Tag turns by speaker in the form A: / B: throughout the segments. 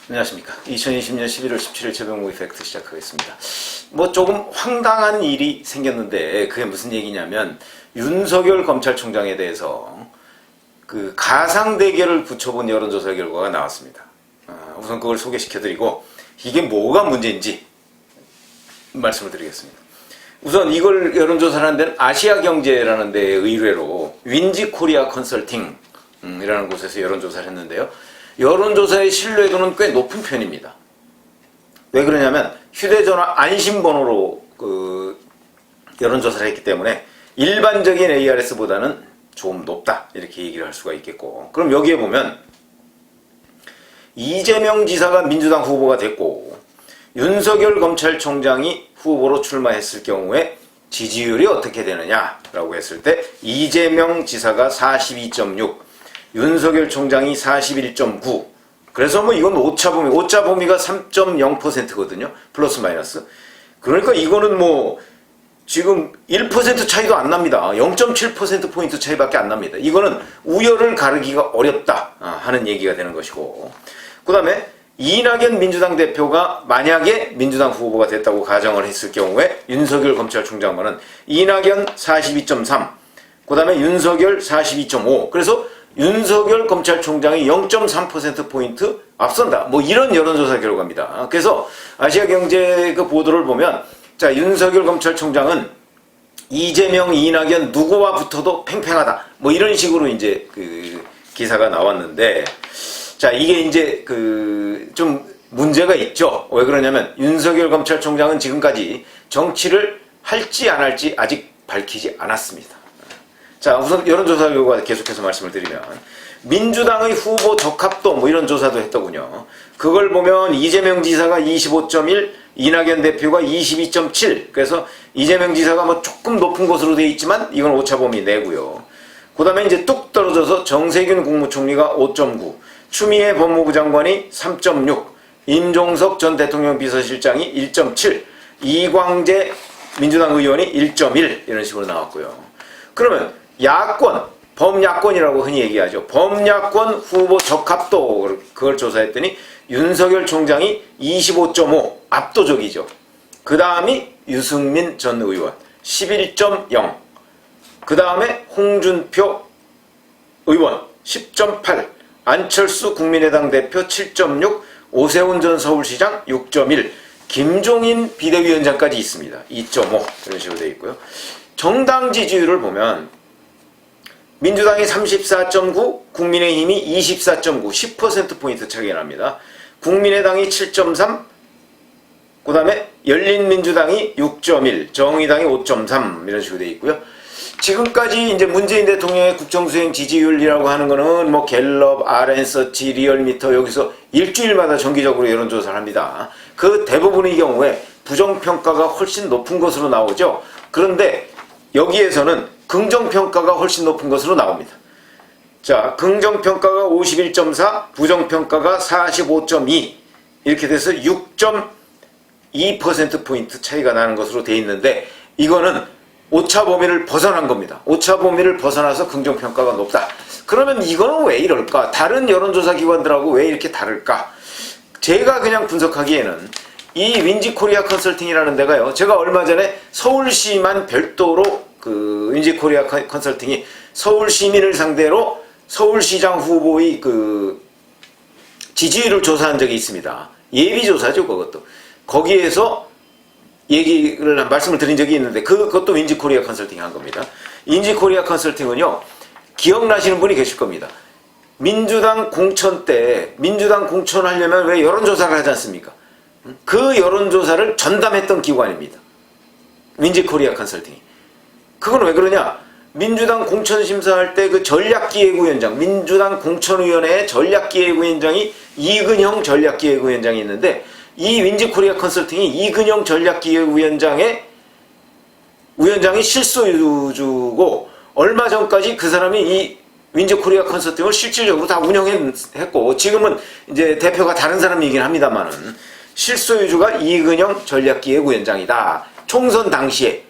A: 안녕하십니까. 2020년 11월 17일 최병무 이펙트 시작하겠습니다. 뭐 조금 황당한 일이 생겼는데 그게 무슨 얘기냐면 윤석열 검찰총장에 대해서 그 가상 대결을 붙여본 여론조사 결과가 나왔습니다. 우선 그걸 소개시켜드리고 이게 뭐가 문제인지 말씀을 드리겠습니다. 우선 이걸 여론조사를 하는 데는 아시아경제라는 데에 의뢰로 윈지코리아 컨설팅이라는 곳에서 여론조사를 했는데요. 여론조사의 신뢰도는 꽤 높은 편입니다. 왜 그러냐면 휴대전화 안심번호로 여론조사를 했기 때문에 일반적인 ARS보다는 좀 높다 이렇게 얘기를 할 수가 있겠고, 그럼 여기에 보면 이재명 지사가 민주당 후보가 됐고 윤석열 검찰총장이 후보로 출마했을 경우에 지지율이 어떻게 되느냐라고 했을 때 이재명 지사가 42.6, 윤석열 총장이 41.9. 그래서 뭐 이건 오차 범위가 3.0%거든요. 플러스 마이너스. 그러니까 이거는 뭐 지금 1% 차이도 안 납니다. 0.7%포인트 차이밖에 안 납니다. 이거는 우열을 가르기가 어렵다 하는 얘기가 되는 것이고, 그 다음에 이낙연 민주당 대표가 만약에 민주당 후보가 됐다고 가정을 했을 경우에 윤석열 검찰총장과는 이낙연 42.3, 그 다음에 윤석열 42.5. 그래서 윤석열 검찰총장이 0.3%포인트 앞선다. 뭐 이런 여론조사 결과입니다. 그래서 아시아경제 그 보도를 보면, 자, 윤석열 검찰총장은 이재명, 이낙연 누구와 붙어도 팽팽하다. 뭐 이런 식으로 이제 그 기사가 나왔는데, 자, 이게 이제 좀 문제가 있죠. 왜 그러냐면 윤석열 검찰총장은 지금까지 정치를 할지 안 할지 아직 밝히지 않았습니다. 자, 우선 여론조사 결과 계속해서 말씀을 드리면 민주당의 후보 적합도 뭐 이런 조사도 했더군요. 그걸 보면 이재명 지사가 25.1, 이낙연 대표가 22.7. 그래서 이재명 지사가 뭐 조금 높은 곳으로 되어 있지만 이건 오차범위 내고요. 그 다음에 이제 뚝 떨어져서 정세균 국무총리가 5.9, 추미애 법무부 장관이 3.6, 임종석 전 대통령 비서실장이 1.7, 이광재 민주당 의원이 1.1 이런 식으로 나왔고요. 그러면 야권, 범야권이라고 흔히 얘기하죠. 범야권 후보 적합도 그걸 조사했더니 윤석열 총장이 25.5, 압도적이죠. 그 다음이 유승민 전 의원 11.0, 그 다음에 홍준표 의원 10.8, 안철수 국민의당 대표 7.6, 오세훈 전 서울시장 6.1, 김종인 비대위원장까지 있습니다. 2.5 이런 식으로 되어 있고요. 정당 지지율을 보면 민주당이 34.9, 국민의힘이 24.9, 10%포인트 차이가 납니다. 국민의당이 7.3, 그 다음에 열린민주당이 6.1, 정의당이 5.3 이런 식으로 되어 있고요. 지금까지 이제 문재인 대통령의 국정수행 지지율이라고 하는 거는 뭐 갤럽, RN서치, 리얼미터 여기서 일주일마다 정기적으로 여론조사를 합니다. 그 대부분의 경우에 부정평가가 훨씬 높은 것으로 나오죠. 그런데 여기에서는 긍정평가가 훨씬 높은 것으로 나옵니다. 자, 긍정평가가 51.4, 부정평가가 45.2 이렇게 돼서 6.2%포인트 차이가 나는 것으로 되어 있는데 이거는 오차범위를 벗어난 겁니다. 오차범위를 벗어나서 긍정평가가 높다. 그러면 이거는 왜 이럴까? 다른 여론조사 기관들하고 왜 이렇게 다를까? 제가 그냥 분석하기에는 이 윈지코리아 컨설팅이라는 데가요, 제가 얼마 전에 서울시만 별도로 윈지코리아 컨설팅이 서울 시민을 상대로 서울시장 후보의 지지율을 조사한 적이 있습니다. 예비조사죠, 그것도. 거기에서 말씀을 드린 적이 있는데 그것도 윈지코리아 컨설팅이 한 겁니다. 윈지코리아 컨설팅은요, 기억나시는 분이 계실 겁니다. 민주당 공천 때 민주당 공천하려면 왜 여론조사를 하지 않습니까? 그 여론조사를 전담했던 기관입니다. 윈지코리아 컨설팅이. 그건 왜 그러냐? 민주당 공천 심사할 때 그 전략기획위원장, 민주당 공천위원회의 전략기획위원장이 이근형 전략기획위원장이 있는데 이 윈지코리아 컨설팅이 이근형 전략기획위원장이 실소유주고 얼마 전까지 그 사람이 이 윈지코리아 컨설팅을 실질적으로 다 운영했고 지금은 이제 대표가 다른 사람이긴 합니다만은 실소유주가 이근형 전략기획위원장이다. 총선 당시에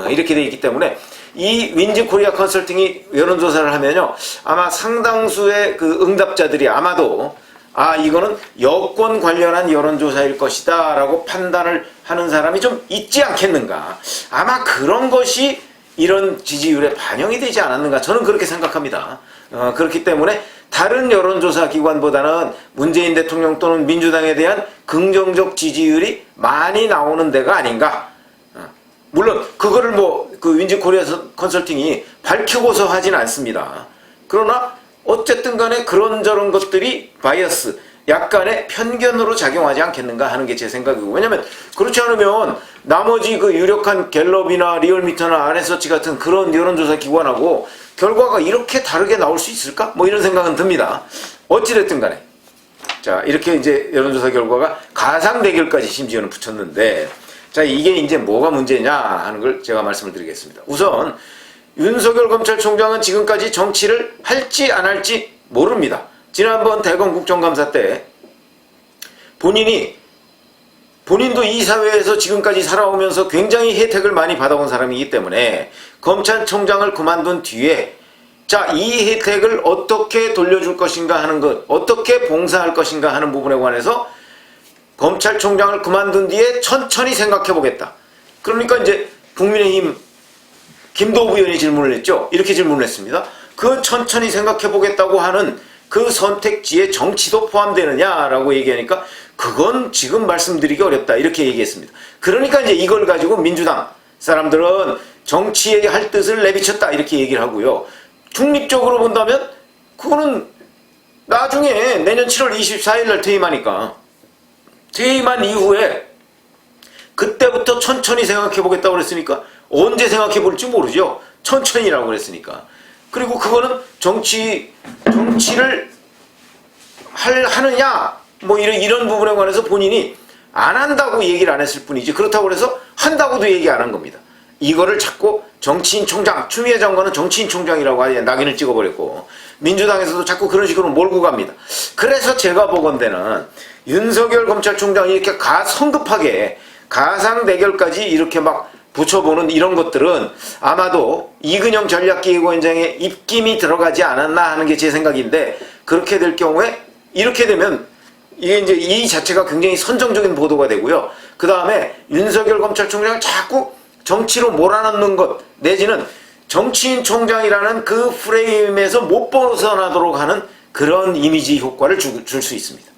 A: 이렇게 돼 있기 때문에 이 윈지코리아 컨설팅이 여론조사를 하면요, 아마 상당수의 그 응답자들이 아마도 아, 이거는 여권 관련한 여론조사일 것이다 라고 판단을 하는 사람이 좀 있지 않겠는가. 아마 그런 것이 이런 지지율에 반영이 되지 않았는가, 저는 그렇게 생각합니다. 그렇기 때문에 다른 여론조사 기관보다는 문재인 대통령 또는 민주당에 대한 긍정적 지지율이 많이 나오는 데가 아닌가. 물론 그거를 그 윈지코리아 컨설팅이 밝히고서 하진 않습니다. 그러나 어쨌든 간에 그런저런 것들이 바이어스, 약간의 편견으로 작용하지 않겠는가 하는 게 제 생각이고, 왜냐면 그렇지 않으면 나머지 그 유력한 갤럽이나 리얼미터나 RS서치 같은 그런 여론조사 기관하고 결과가 이렇게 다르게 나올 수 있을까? 뭐 이런 생각은 듭니다. 어찌됐든 간에 자, 이렇게 이제 여론조사 결과가 가상 대결까지 심지어는 붙였는데, 자, 이게 이제 뭐가 문제냐 하는 걸 제가 말씀을 드리겠습니다. 우선 윤석열 검찰총장은 지금까지 정치를 할지 안 할지 모릅니다. 지난번 대검 국정감사 때 본인도 이 사회에서 지금까지 살아오면서 굉장히 혜택을 많이 받아온 사람이기 때문에 검찰총장을 그만둔 뒤에 자, 이 혜택을 어떻게 돌려줄 것인가 하는 것, 어떻게 봉사할 것인가 하는 부분에 관해서 검찰총장을 그만둔 뒤에 천천히 생각해 보겠다. 그러니까 이제 국민의힘 김도우 의원이 질문을 했죠. 이렇게 질문을 했습니다. 그 천천히 생각해 보겠다고 하는 그 선택지에 정치도 포함되느냐라고 얘기하니까 그건 지금 말씀드리기 어렵다, 이렇게 얘기했습니다. 그러니까 이제 이걸 가지고 민주당 사람들은 정치에 할 뜻을 내비쳤다, 이렇게 얘기를 하고요. 중립적으로 본다면 그거는 나중에 내년 7월 24일 날 퇴임하니까 퇴임한 이후에 그때부터 천천히 생각해 보겠다고 그랬으니까 언제 생각해 볼지 모르죠. 천천히라고 그랬으니까. 그리고 그거는 정치를 하느냐 뭐 이런 부분에 관해서 본인이 안 한다고 얘기를 안 했을 뿐이지, 그렇다고 해서 한다고도 얘기 안 한 겁니다. 이거를 자꾸 정치인 총장, 추미애 장관은 정치인 총장이라고 아예 낙인을 찍어버렸고 민주당에서도 자꾸 그런 식으로 몰고 갑니다. 그래서 제가 보건대는 윤석열 검찰총장이 이렇게 성급하게 가상 대결까지 이렇게 막 붙여보는 이런 것들은 아마도 이근영 전략기획위원장의 입김이 들어가지 않았나 하는 게 제 생각인데, 그렇게 될 경우에 이렇게 되면 이게 이제 이 자체가 굉장히 선정적인 보도가 되고요. 그 다음에 윤석열 검찰총장을 자꾸 정치로 몰아넣는 것, 내지는 정치인 총장이라는 그 프레임에서 못 벗어나도록 하는 그런 이미지 효과를 줄 수 있습니다.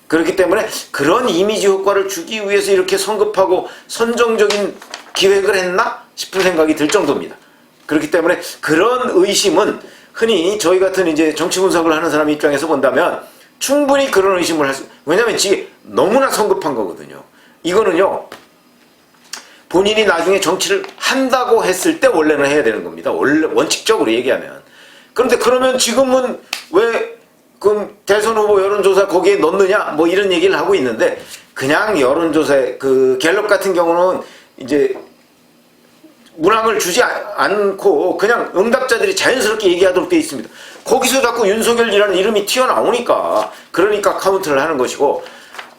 A: 그렇기 때문에 그런 이미지 효과를 주기 위해서 이렇게 성급하고 선정적인 기획을 했나 싶은 생각이 들 정도입니다. 그렇기 때문에 그런 의심은 흔히 저희 같은 이제 정치 분석을 하는 사람 입장에서 본다면 충분히 그런 의심을 할 수, 왜냐면 이게 너무나 성급한 거거든요. 이거는요, 본인이 나중에 정치를 한다고 했을 때 원래는 해야 되는 겁니다. 원래 원칙적으로 얘기하면. 그런데 그러면 지금은 왜 그럼 대선 후보 여론조사 거기에 넣느냐 뭐 이런 얘기를 하고 있는데, 그냥 여론조사에 그 갤럽 같은 경우는 이제 문항을 주지 않고 그냥 응답자들이 자연스럽게 얘기하도록 되어 있습니다. 거기서 자꾸 윤석열이라는 이름이 튀어나오니까, 그러니까 카운트를 하는 것이고,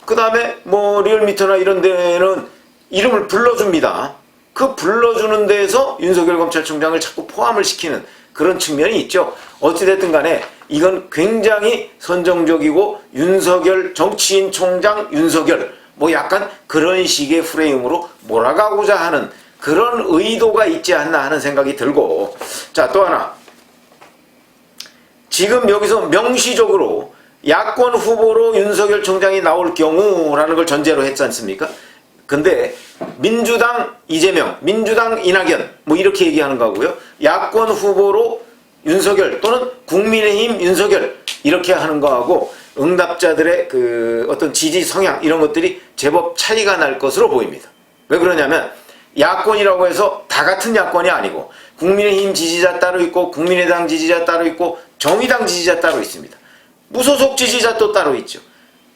A: 그 다음에 뭐 리얼미터나 이런 데는 이름을 불러줍니다. 그 불러주는 데에서 윤석열 검찰총장을 자꾸 포함을 시키는 그런 측면이 있죠. 어찌됐든 간에 이건 굉장히 선정적이고 윤석열 정치인 총장 윤석열 뭐 약간 그런 식의 프레임으로 몰아가고자 하는 그런 의도가 있지 않나 하는 생각이 들고, 자, 또 하나, 지금 여기서 명시적으로 야권 후보로 윤석열 총장이 나올 경우라는 걸 전제로 했지 않습니까? 근데 민주당 이재명, 민주당 이낙연 뭐 이렇게 얘기하는 거고요. 야권 후보로 윤석열 또는 국민의힘 윤석열 이렇게 하는 거하고 응답자들의 그 어떤 지지 성향 이런 것들이 제법 차이가 날 것으로 보입니다. 왜 그러냐면 야권이라고 해서 다 같은 야권이 아니고 국민의힘 지지자 따로 있고 국민의당 지지자 따로 있고 정의당 지지자 따로 있습니다. 무소속 지지자 또 따로 있죠.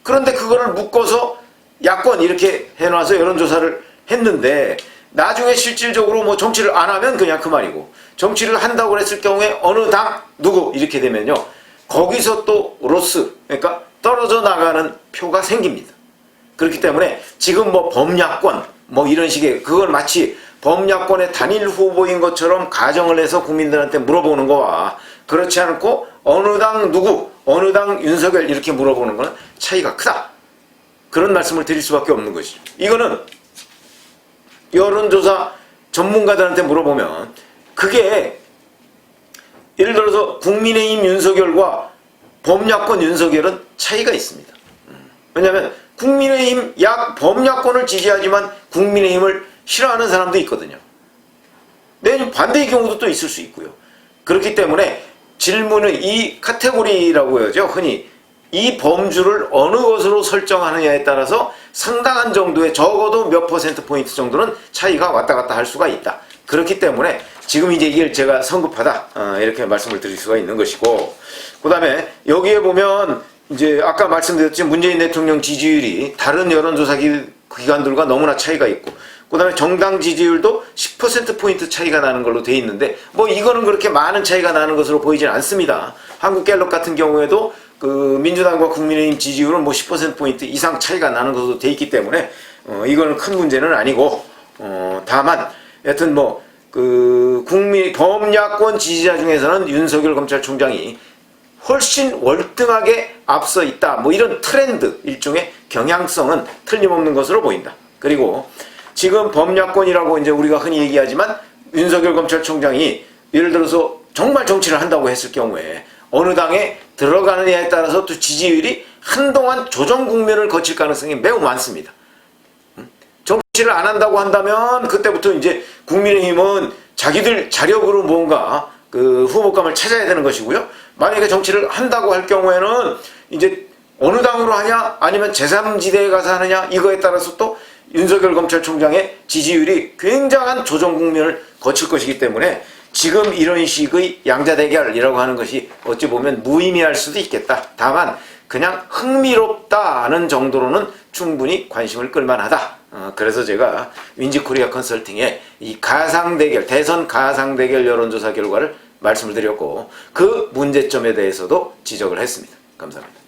A: 그런데 그거를 묶어서 야권 이렇게 해놔서 여론조사를 했는데 나중에 실질적으로 뭐 정치를 안 하면 그냥 그만이고, 정치를 한다고 했을 경우에 어느 당 누구 이렇게 되면요, 거기서 또 로스, 그러니까 떨어져 나가는 표가 생깁니다. 그렇기 때문에 지금 뭐 범야권 뭐 이런 식의, 그걸 마치 범야권의 단일 후보인 것처럼 가정을 해서 국민들한테 물어보는 거와 그렇지 않고 어느 당 누구 어느 당 윤석열 이렇게 물어보는 건 차이가 크다. 그런 말씀을 드릴 수밖에 없는 것이죠. 이거는 여론조사 전문가들한테 물어보면 그게 예를 들어서 국민의힘 윤석열과 범야권 윤석열은 차이가 있습니다. 왜냐하면 국민의힘 범야권을 지지하지만 국민의힘을 싫어하는 사람도 있거든요. 네, 반대의 경우도 또 있을 수 있고요. 그렇기 때문에 질문의 이 카테고리라고 하죠. 흔히 이 범주를 어느 것으로 설정하느냐에 따라서 상당한 정도의 적어도 몇 %포인트 정도는 차이가 왔다 갔다 할 수가 있다. 그렇기 때문에 지금 이제 이걸 제가 성급하다 이렇게 말씀을 드릴 수가 있는 것이고, 그 다음에 여기에 보면 이제 아까 말씀드렸지 문재인 대통령 지지율이 다른 여론조사 기관들과 너무나 차이가 있고, 그 다음에 정당 지지율도 10%포인트 차이가 나는 걸로 돼 있는데 뭐 이거는 그렇게 많은 차이가 나는 것으로 보이진 않습니다. 한국갤럽 같은 경우에도 그 민주당과 국민의힘 지지율은 뭐 10%포인트 이상 차이가 나는 것으로 돼 있기 때문에 이거는 큰 문제는 아니고, 다만 여튼 뭐 그 범야권 지지자 중에서는 윤석열 검찰총장이 훨씬 월등하게 앞서 있다. 뭐 이런 트렌드, 일종의 경향성은 틀림없는 것으로 보인다. 그리고 지금 범야권이라고 이제 우리가 흔히 얘기하지만 윤석열 검찰총장이 예를 들어서 정말 정치를 한다고 했을 경우에 어느 당에 들어가느냐에 따라서 또 지지율이 한동안 조정 국면을 거칠 가능성이 매우 많습니다. 정치를 안 한다고 한다면 그때부터 이제 국민의힘은 자기들 자력으로 뭔가 그 후보감을 찾아야 되는 것이고요. 만약에 정치를 한다고 할 경우에는 이제 어느 당으로 하냐 아니면 제3지대에 가서 하느냐 이거에 따라서 또 윤석열 검찰총장의 지지율이 굉장한 조정 국면을 거칠 것이기 때문에 지금 이런 식의 양자대결이라고 하는 것이 어찌 보면 무의미할 수도 있겠다. 다만 그냥 흥미롭다는 정도로는 충분히 관심을 끌만하다. 그래서 제가 윈지코리아 컨설팅의 이 가상대결, 대선 가상대결 여론조사 결과를 말씀을 드렸고 그 문제점에 대해서도 지적을 했습니다. 감사합니다.